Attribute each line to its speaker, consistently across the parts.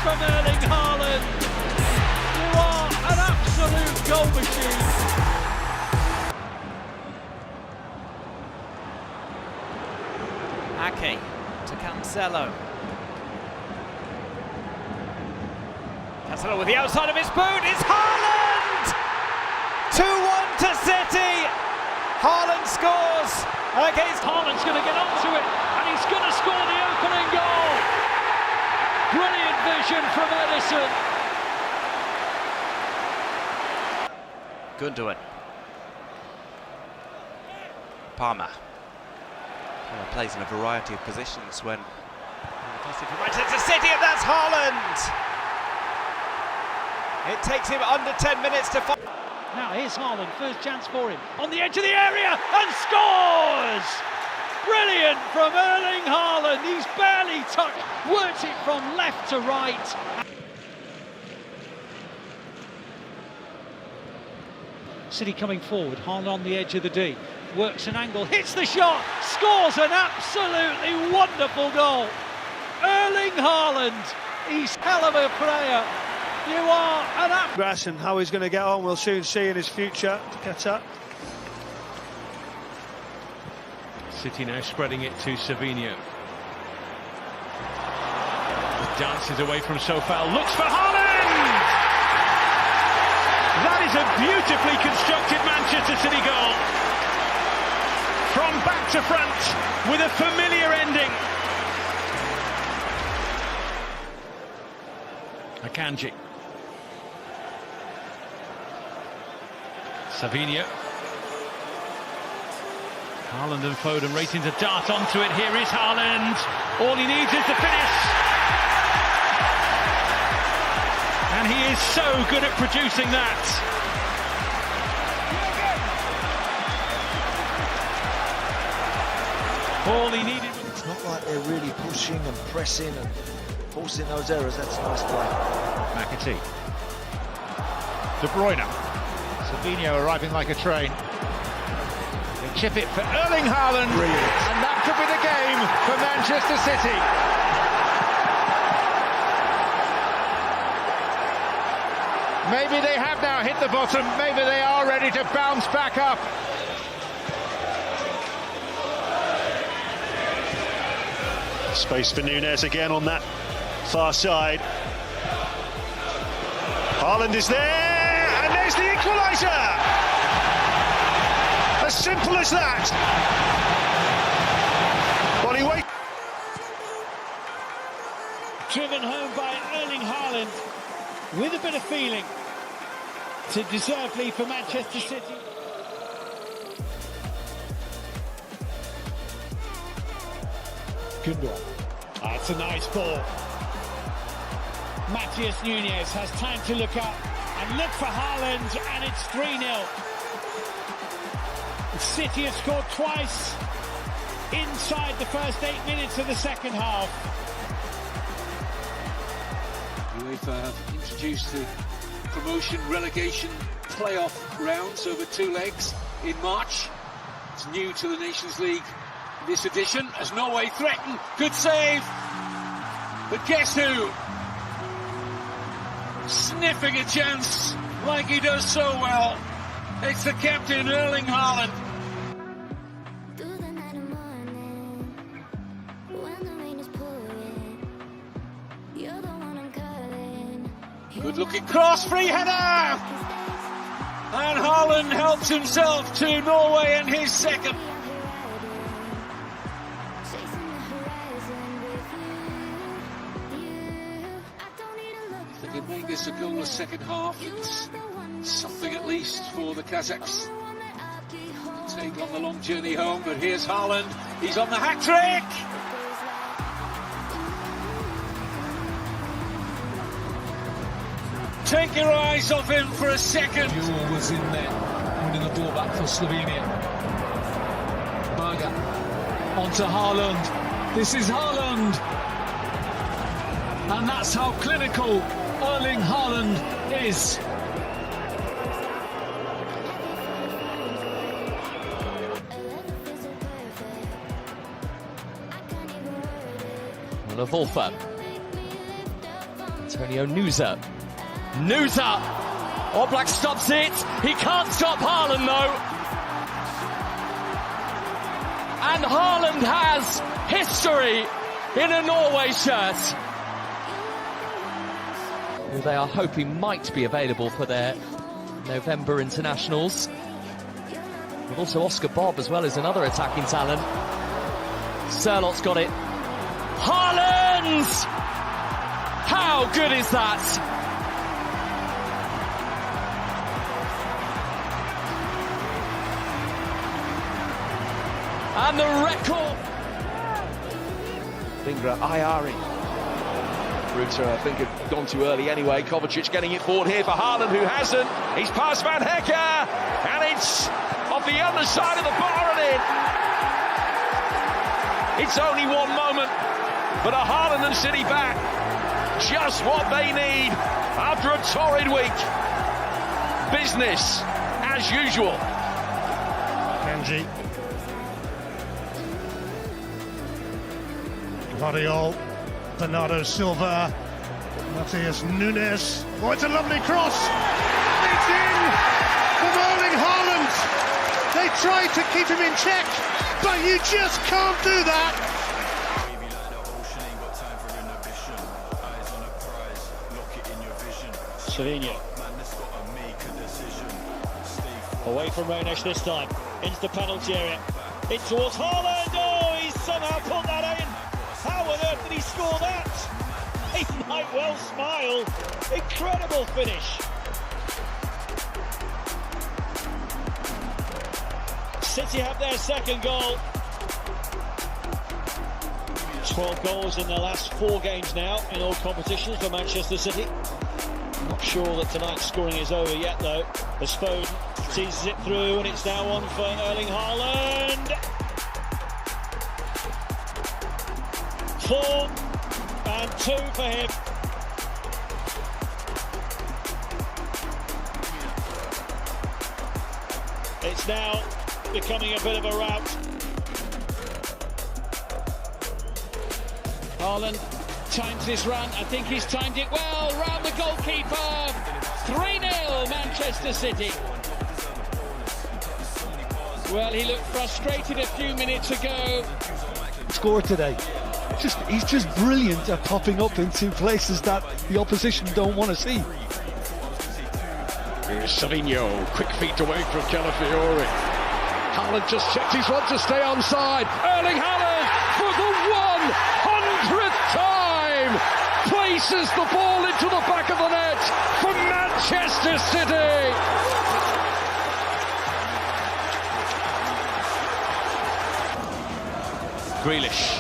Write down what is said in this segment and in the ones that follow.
Speaker 1: from Erling Haaland. You are an absolute goal machine.
Speaker 2: Ake to Cancelo. Cancelo with the outside of his boot. It's Haaland! 2-1 to City. Haaland scores against...
Speaker 1: Haaland's going to get onto it, and he's going to score the opening goal. Brilliant vision from Edison.
Speaker 2: Gundogan. Palmer. Well, plays in a variety of positions when... Manchester City, and that's Haaland! It takes him under 10 minutes to...
Speaker 1: Now here's Haaland, first chance for him, on the edge of the area, and scores! Brilliant from Erling Haaland, he's barely touched, works it from left to right. City coming forward, Haaland on the edge of the D, works an angle, hits the shot, scores an absolutely wonderful goal. Erling Haaland, he's hell of a player. You are an
Speaker 3: Grass and how he's going to get on, we'll soon see in his future to catch up.
Speaker 4: City now spreading it to Savinho. Dances away from Sofal, looks for Haaland! That is a beautifully constructed Manchester City goal. From back to front, with a familiar ending. Akanji. Savinho. Haaland and Foden racing to dart onto it. Here is Haaland. All he needs is the finish. And he is so good at producing that. All he needed.
Speaker 5: It's not like they're really pushing and pressing and forcing those errors. That's a nice play.
Speaker 4: McAtee. De Bruyne. Savinho arriving like a train. They chip it for Erling Haaland.
Speaker 5: Brilliant.
Speaker 4: And that could be the game for Manchester City. Maybe they have now hit the bottom. Maybe they are ready to bounce back up.
Speaker 3: Space for Nunes again on that far side. Haaland is there, and there's the equaliser! As simple as that. Well, he waits.
Speaker 1: driven home by Erling Haaland with a bit of feeling to deservedly for Manchester City. Gundogan. That's a nice ball. Matheus Nunes has time to look up and look for Haaland, and it's 3-0. City have scored twice inside the first 8 minutes of the second half.
Speaker 6: UEFA have introduced the promotion relegation playoff rounds over 2 legs in March. It's new to the Nations League this edition, as Norway threaten. Good save, but guess who? Sniffing a chance like he does so well. It's the captain, Erling Haaland. Good looking cross, free header! And Haaland helps himself to Norway and his second. They can make this a goalless second half. It's something at least for the Kazakhs. Take on the long journey home, but here's Haaland. He's on the hat-trick! Take your eyes off him for a second.
Speaker 7: Jewel was in there, winning the ball back for Slovenia. Berger onto Haaland. This is Haaland. And that's how clinical Erling Haaland is.
Speaker 8: Wolfan. Antonio Nusa. Nusa! Oblak stops it. He can't stop Haaland though. And Haaland has history in a Norway shirt, who they are hoping might be available for their November internationals. With also Oscar Bob as well as another attacking talent. Sørloth's got it. Haaland! How good is that? And the record.
Speaker 9: Vingra Ayari. Ruta, I think, had gone too early anyway. Kovacic getting it forward here for Haaland, who hasn't. He's past Van Hecke, and it's off the other side of the bar and in. It's only one moment, but a Haaland and City back. Just what they need after a torrid week. Business as usual.
Speaker 10: Kenji. Guardiola, Bernardo Silva, Matheus Nunes. Oh, it's a lovely cross. It's in from Erling Haaland. They tried to keep him in check, but you just can't do that.
Speaker 11: Savinho. Away from Renesh this time. Into the penalty area. In towards Haaland. Oh, he's somehow put that in. How on earth did he score that? He might well smile. Incredible finish. City have their second goal. 12 goals in their last 4 games now in all competitions for Manchester City. Not sure that tonight's scoring is over yet though, as Foden teases it through, and it's now on for Erling Haaland. 4 and 2 for him. It's now becoming a bit of a rout.
Speaker 7: Haaland times this run. I think he's timed it well. Round the goalkeeper. 3-0 Manchester City. Well, he looked frustrated a few minutes ago.
Speaker 12: Score today. He's just brilliant at popping up into places that the opposition don't want to see.
Speaker 3: Here's Savinho, quick feet away from Calafiori. Haaland just checked his one to stay onside. Erling Haaland for the 100th time places the ball into the back of the net for Manchester City.
Speaker 1: Grealish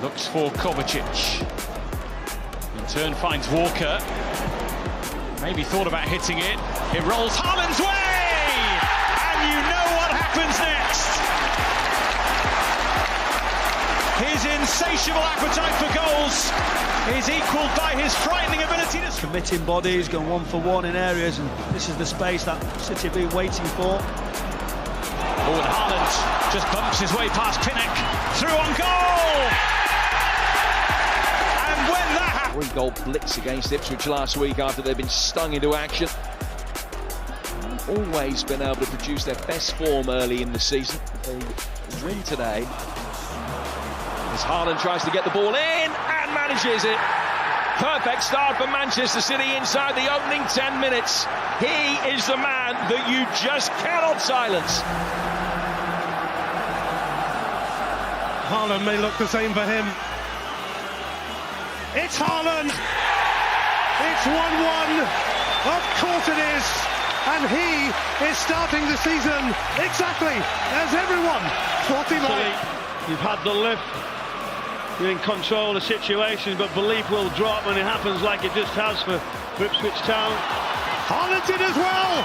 Speaker 1: looks for Kovacic. In turn finds Walker. Maybe thought about hitting it. It rolls Haaland's way! And you know what happens next. His insatiable appetite for goals is equaled by his frightening ability to...
Speaker 12: Committing bodies, going 1 for 1 in areas, and this is the space that City have been waiting for.
Speaker 1: Oh, and Haaland just bumps his way past Pinnock. Through on goal! And when that happened...
Speaker 9: 3-goal blitz against Ipswich last week after they've been stung into action. Always been able to produce their best form early in the season. They win today. As Haaland tries to get the ball in and manages it. Perfect start for Manchester City inside the opening 10 minutes. He is the man that you just cannot silence.
Speaker 10: Haaland may look the same for him. It's Haaland. It's 1-1. Of course it is. And he is starting the season exactly as everyone thought he might.
Speaker 12: You've had the lift. You're in control of the situation, but belief will drop when it happens like it just has for Ipswich Town.
Speaker 10: Haaland did as well.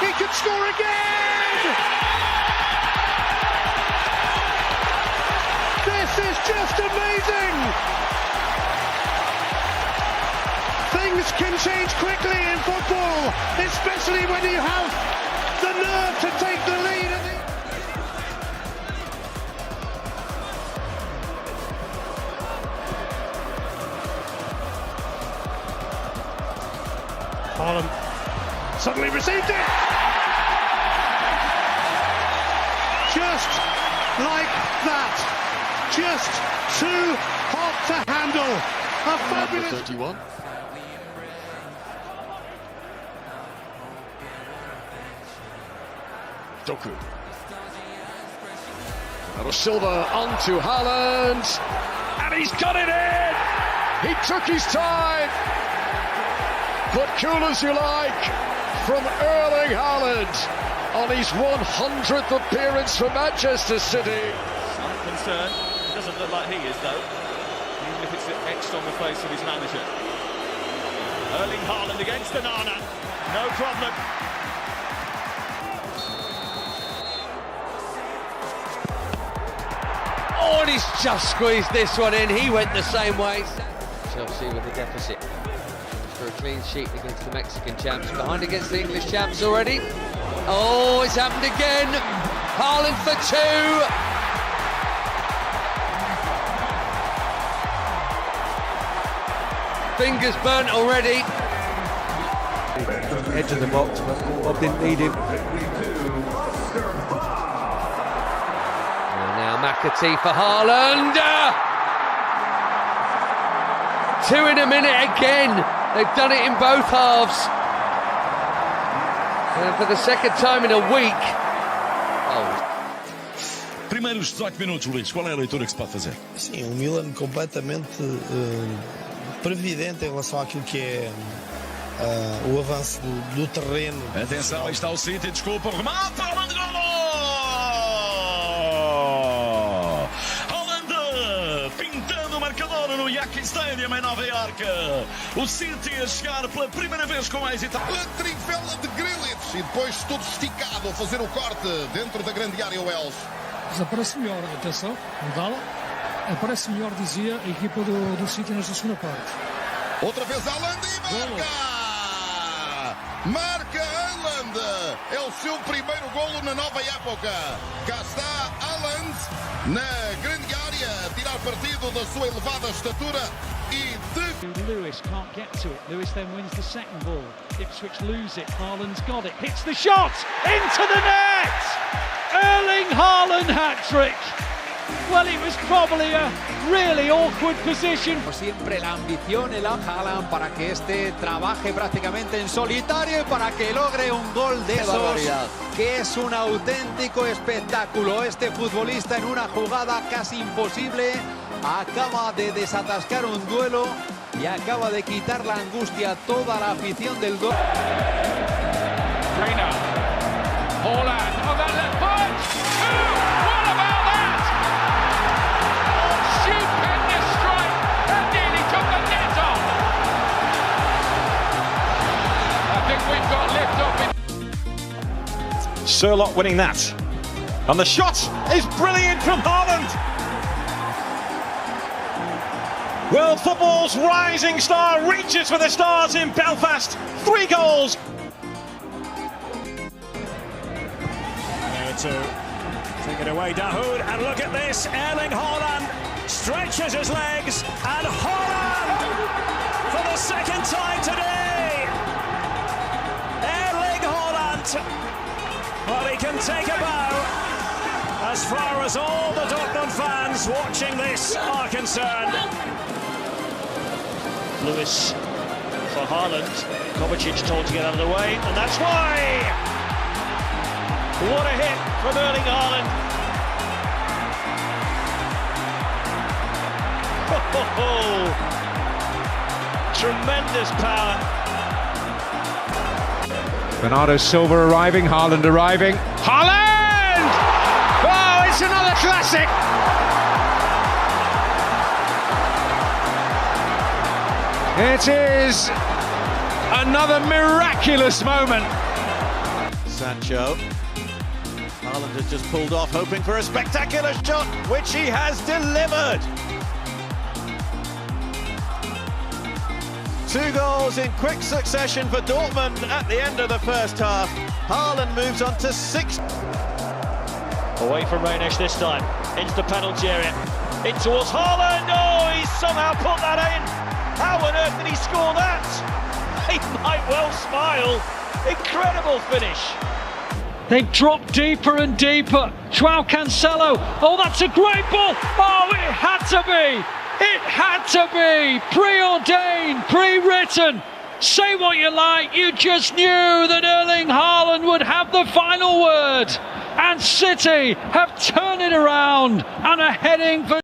Speaker 10: He could score again. This is just amazing. Things can change quickly in football, especially when you have the nerve to take the lead. Haaland suddenly received it! Just like that. Just too hot to handle. A fabulous...
Speaker 3: 31. Doku. Silva onto Haaland, and he's got it in! He took his time, but cool as you like, from Erling Haaland on his 100th appearance for Manchester City.
Speaker 13: Slight concern. It doesn't look like he is, though, even if it's etched on the face of his manager. Erling Haaland against Onana, no problem.
Speaker 14: Oh, and he's just squeezed this one in. He went the same way. Chelsea with a deficit. For a clean sheet against the Mexican champs. Behind against the English champs already. Oh, it's happened again. Haaland for two. Fingers burnt already.
Speaker 15: Edge of the box, but Bob didn't need him.
Speaker 14: McAtee for Haaland. Two in a minute again. They've done it in both halves. And for the second time in a week.
Speaker 16: Primeiros 18 minutos, Luís, qual é a leitura que se pode fazer?
Speaker 17: Sim, o Milan completamente previdente em relação àquilo que é o avanço do terreno.
Speaker 16: Atenção, aí está o City, desculpa, o remate, Haaland, gol! No Yankee Stadium em Nova Iorque. O City a chegar pela primeira vez com êxito.
Speaker 18: A trivela de Grealish e depois todo esticado a fazer o corte dentro da grande área Wells.
Speaker 19: Aparece melhor, atenção, mudá-la. Aparece melhor, dizia a equipa do City nesta segunda parte.
Speaker 18: Outra vez Haaland e marca! Marca Haaland! É o seu primeiro golo na nova época. Cá está Haaland na grande área, a tirar partido da sua elevada estatura e de...
Speaker 1: Lewis can't get to it. Lewis then wins the second ball. Ipswich lose it. Haaland's got it. Hits the shot! Into the net! Erling Haaland hat-trick! Well, it was probably a really awkward position.
Speaker 20: Siempre la ambición el Haaland para que este trabaje prácticamente en solitario y para que logre un gol de esos que es un auténtico espectáculo. Este futbolista en una jugada casi imposible acaba de desatascar un duelo y acaba de quitar la angustia a toda la afición del gol.
Speaker 7: Haaland on that left foot. What about that? Stupendous strike. That nearly took the net off. I think we've got lift off.
Speaker 2: Sherlock winning that. And the shot is brilliant from Haaland. World football's rising star reaches for the stars in Belfast. 3 goals. To take it away, Dahoud, and look at this, Erling Haaland stretches his legs, and Haaland for the second time today. Erling Haaland, well, he can take a bow as far as all the Dortmund fans watching this are concerned. Lewis for Haaland, Kovacic told to get out of the way, and that's why. What a hit from Erling Haaland. Tremendous power.
Speaker 4: Bernardo Silva arriving, Haaland arriving. Haaland! Oh, it's another classic! It is another miraculous moment.
Speaker 2: Sancho. Haaland has just pulled off, hoping for a spectacular shot, which he has delivered. 2 goals in quick succession for Dortmund at the end of the first half. Haaland moves on to 6.
Speaker 11: Away from Reynish this time, into the penalty area, in towards Haaland. Oh, he's somehow put that in. How on earth did he score that? He might well smile. Incredible finish.
Speaker 1: They've dropped deeper and deeper. Joao Cancelo. Oh, that's a great ball. Oh, it had to be. It had to be. Preordained, pre-written. Say what you like. You just knew that Erling Haaland would have the final word. And City have turned it around and are heading for